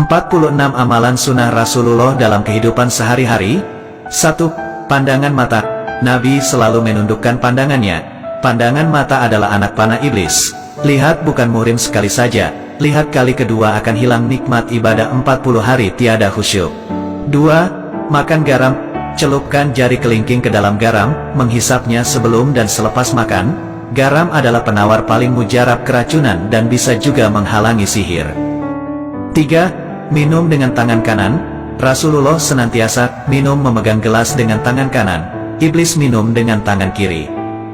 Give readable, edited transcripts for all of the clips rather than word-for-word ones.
46 Amalan sunnah Rasulullah dalam kehidupan sehari-hari. 1. Pandangan mata. Nabi selalu menundukkan pandangannya. Pandangan mata adalah anak panah iblis. Lihat bukan murim sekali saja, lihat kali kedua akan hilang nikmat ibadah 40 hari tiada khusyuk. 2. Makan garam. Celupkan jari kelingking ke dalam garam, menghisapnya sebelum dan selepas makan. Garam adalah penawar paling mujarab keracunan dan bisa juga menghalangi sihir. 3. Minum dengan tangan kanan. Rasulullah senantiasa minum memegang gelas dengan tangan kanan. Iblis minum dengan tangan kiri.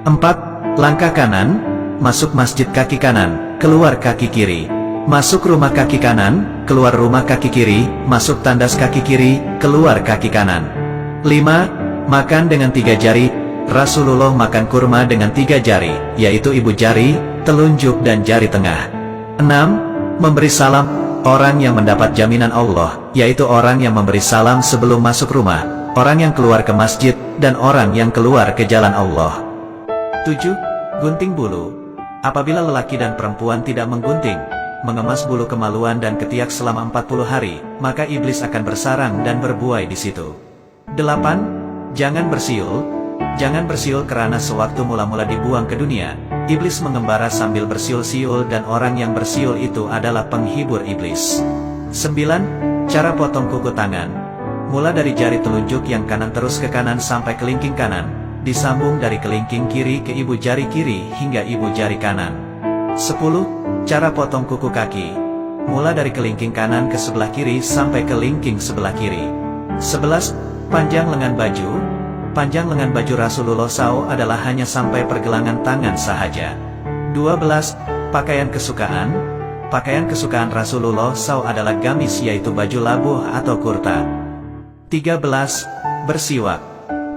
4. Langkah kanan. Masuk masjid kaki kanan, keluar kaki kiri. Masuk rumah kaki kanan, keluar rumah kaki kiri. Masuk tandas kaki kiri, keluar kaki kanan. 5. Makan dengan 3 jari. Rasulullah makan kurma dengan 3 jari, yaitu ibu jari, telunjuk dan jari tengah. 6. Memberi salam. Orang yang mendapat jaminan Allah, yaitu orang yang memberi salam sebelum masuk rumah, orang yang keluar ke masjid, dan orang yang keluar ke jalan Allah. 7. Gunting bulu. Apabila lelaki dan perempuan tidak menggunting, mengemas bulu kemaluan dan ketiak selama 40 hari, maka iblis akan bersarang dan berbuai di situ. 8. Jangan bersiul. Jangan bersiul karena sewaktu mula-mula dibuang ke dunia, iblis mengembara sambil bersiul-siul dan orang yang bersiul itu adalah penghibur iblis. 9. Cara potong kuku tangan. Mula dari jari telunjuk yang kanan terus ke kanan sampai kelingking kanan, disambung dari kelingking kiri ke ibu jari kiri hingga ibu jari kanan. 10. Cara potong kuku kaki. Mula dari kelingking kanan ke sebelah kiri sampai kelingking sebelah kiri. 11. Panjang lengan baju. Panjang lengan baju Rasulullah SAW adalah hanya sampai pergelangan tangan sahaja. 12. Pakaian kesukaan. Pakaian kesukaan Rasulullah SAW adalah gamis, yaitu baju labuh atau kurta. 13. Bersiwak.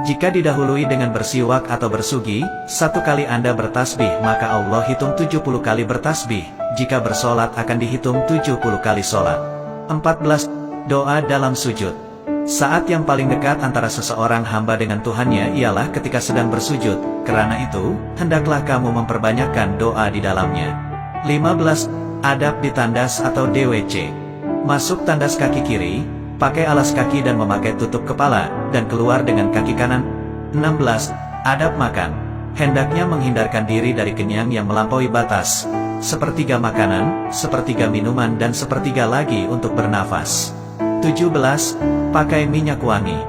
Jika didahului dengan bersiwak atau bersugi, 1 kali Anda bertasbih maka Allah hitung 70 kali bertasbih. Jika bersolat akan dihitung 70 kali solat. 14. Doa dalam sujud. Saat yang paling dekat antara seseorang hamba dengan Tuhannya ialah ketika sedang bersujud. Karena itu, hendaklah kamu memperbanyakkan doa di dalamnya. 15. Adab di tandas atau DWC. Masuk tandas kaki kiri, pakai alas kaki dan memakai tutup kepala, dan keluar dengan kaki kanan. 16. Adab makan. Hendaknya menghindarkan diri dari kenyang yang melampaui batas. 1/3 makanan, 1/3 minuman dan 1/3 lagi untuk bernafas. 17. Pakai minyak wangi.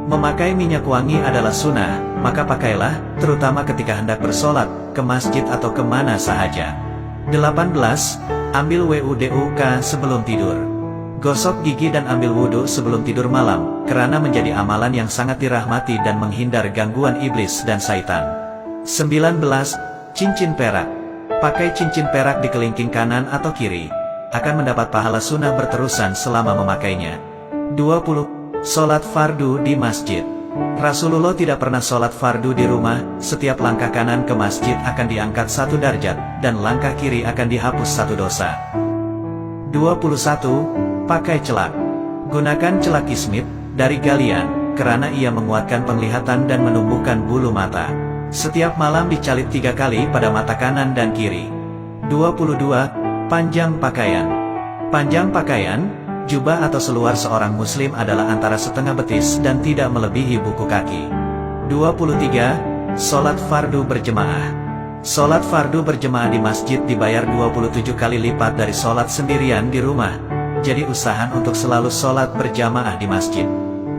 Memakai minyak wangi adalah sunnah, maka pakailah, terutama ketika hendak bersolat, ke masjid atau kemana sahaja. 18. Ambil WUDUK sebelum tidur. Gosok gigi dan ambil wudhu sebelum tidur malam, karena menjadi amalan yang sangat dirahmati dan menghindar gangguan iblis dan syaitan. 19. Cincin perak. Pakai cincin perak di kelingking kanan atau kiri, akan mendapat pahala sunnah berterusan selama memakainya. 20. Sholat fardu di masjid. Rasulullah tidak pernah sholat fardu di rumah. Setiap langkah kanan ke masjid akan diangkat 1 derajat, dan langkah kiri akan dihapus 1 dosa. 21. Pakai celak. Gunakan celak kismit dari galian, karena ia menguatkan penglihatan dan menumbuhkan bulu mata. Setiap malam dicalit 3 kali pada mata kanan dan kiri. 22. Panjang pakaian. Panjang pakaian, jubah atau seluar seorang muslim adalah antara setengah betis dan tidak melebihi buku kaki. 23. Sholat fardu berjemaah. Sholat fardu berjemaah di masjid dibayar 27 kali lipat dari sholat sendirian di rumah. Jadi usahakan untuk selalu sholat berjamaah di masjid.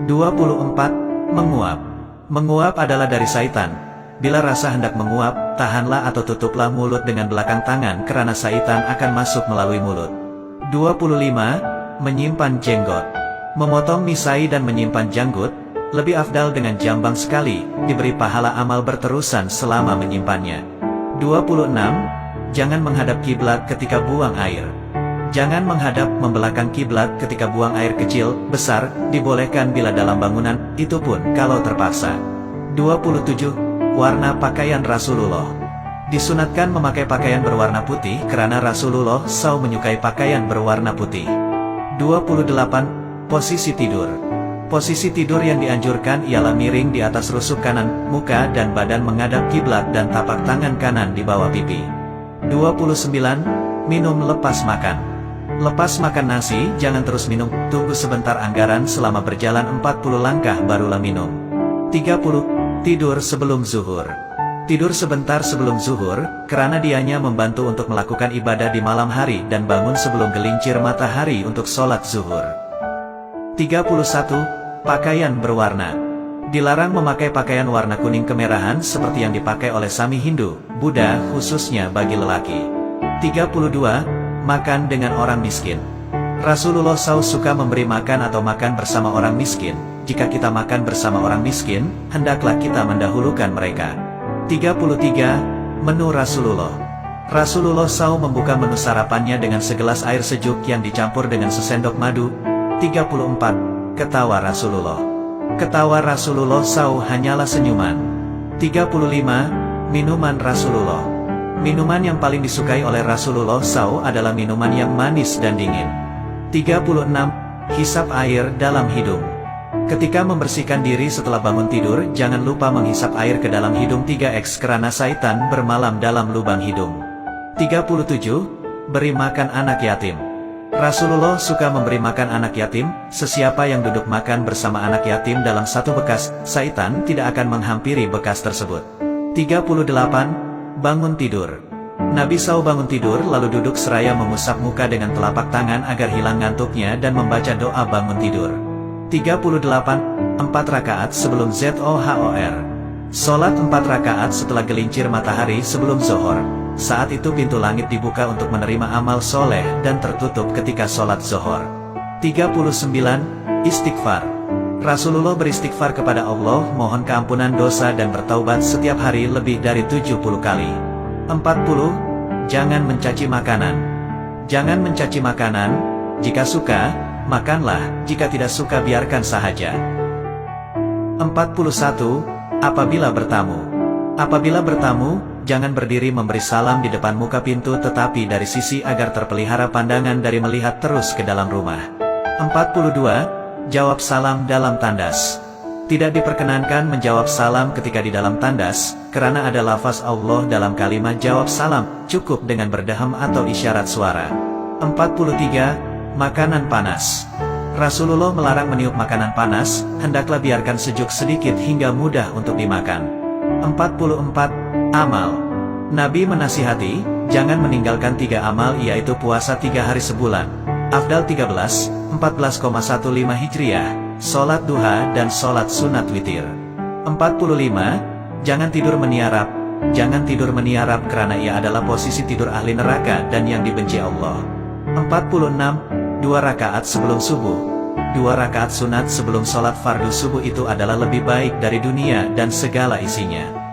24. Menguap. Menguap adalah dari syaitan. Bila rasa hendak menguap, tahanlah atau tutuplah mulut dengan belakang tangan karena syaitan akan masuk melalui mulut. 25. Menyimpan jenggot. Memotong misai dan menyimpan janggut, lebih afdal dengan jambang sekali, diberi pahala amal berterusan selama menyimpannya. 26. Jangan menghadap kiblat ketika buang air. Jangan menghadap membelakang kiblat ketika buang air kecil, besar, dibolehkan bila dalam bangunan, itu pun kalau terpaksa. 27. Warna pakaian Rasulullah. Disunatkan memakai pakaian berwarna putih karena Rasulullah SAW menyukai pakaian berwarna putih. 28. Posisi tidur. Posisi tidur yang dianjurkan ialah miring di atas rusuk kanan, muka dan badan menghadap kiblat dan tapak tangan kanan di bawah pipi. 29. Minum lepas makan. Lepas makan nasi, jangan terus minum, tunggu sebentar anggaran selama berjalan 40 langkah barulah minum. 30. Tidur sebelum zuhur. Tidur sebentar sebelum zuhur, karena dianya membantu untuk melakukan ibadah di malam hari dan bangun sebelum gelincir matahari untuk sholat zuhur. 31. Pakaian berwarna. Dilarang memakai pakaian warna kuning kemerahan seperti yang dipakai oleh Sami Hindu, Buddha khususnya bagi lelaki. 32. Makan dengan orang miskin. Rasulullah SAW suka memberi makan atau makan bersama orang miskin. Jika kita makan bersama orang miskin, hendaklah kita mendahulukan mereka. 33. Menu Rasulullah. Rasulullah SAW membuka menu sarapannya dengan segelas air sejuk yang dicampur dengan sesendok madu. 34. Ketawa Rasulullah. Ketawa Rasulullah SAW hanyalah senyuman. 35. Minuman Rasulullah. Minuman yang paling disukai oleh Rasulullah SAW adalah minuman yang manis dan dingin. 36. Hisap air dalam hidung. Ketika membersihkan diri setelah bangun tidur, jangan lupa menghisap air ke dalam hidung 3x karena syaitan bermalam dalam lubang hidung. 37. Beri makan anak yatim. Rasulullah suka memberi makan anak yatim. Sesiapa yang duduk makan bersama anak yatim dalam satu bekas, syaitan tidak akan menghampiri bekas tersebut. 38. Bangun tidur. Nabi SAW bangun tidur lalu duduk seraya mengusap muka dengan telapak tangan agar hilang ngantuknya dan membaca doa bangun tidur. 38. 4 rakaat sebelum zuhur. Sholat 4 rakaat setelah gelincir matahari sebelum zuhur. Saat itu pintu langit dibuka untuk menerima amal soleh dan tertutup ketika sholat zuhur. 39. Istighfar. Rasulullah beristighfar kepada Allah, mohon keampunan dosa dan bertaubat setiap hari lebih dari 70 kali. 40. Jangan mencaci makanan. Jangan mencaci makanan. Jika suka, makanlah. Jika tidak suka, biarkan sahaja. 41. Apabila bertamu. Apabila bertamu, jangan berdiri memberi salam di depan muka pintu tetapi dari sisi agar terpelihara pandangan dari melihat terus ke dalam rumah. 42. Jawab salam dalam tandas. Tidak diperkenankan menjawab salam ketika di dalam tandas, karena ada lafaz Allah dalam kalimat jawab salam, cukup dengan berdehem atau isyarat suara. 43. Makanan panas. Rasulullah melarang meniup makanan panas, hendaklah biarkan sejuk sedikit hingga mudah untuk dimakan. 44. Amal. Nabi menasihati, jangan meninggalkan 3 amal yaitu puasa 3 hari sebulan. Afdal 13, 14,15 Hijriah, sholat duha dan sholat sunat witir. 45. Jangan tidur meniarap. Jangan tidur meniarap karena ia adalah posisi tidur ahli neraka dan yang dibenci Allah. 46. 2 rakaat sebelum subuh. 2 rakaat sunat sebelum sholat fardu subuh itu adalah lebih baik dari dunia dan segala isinya.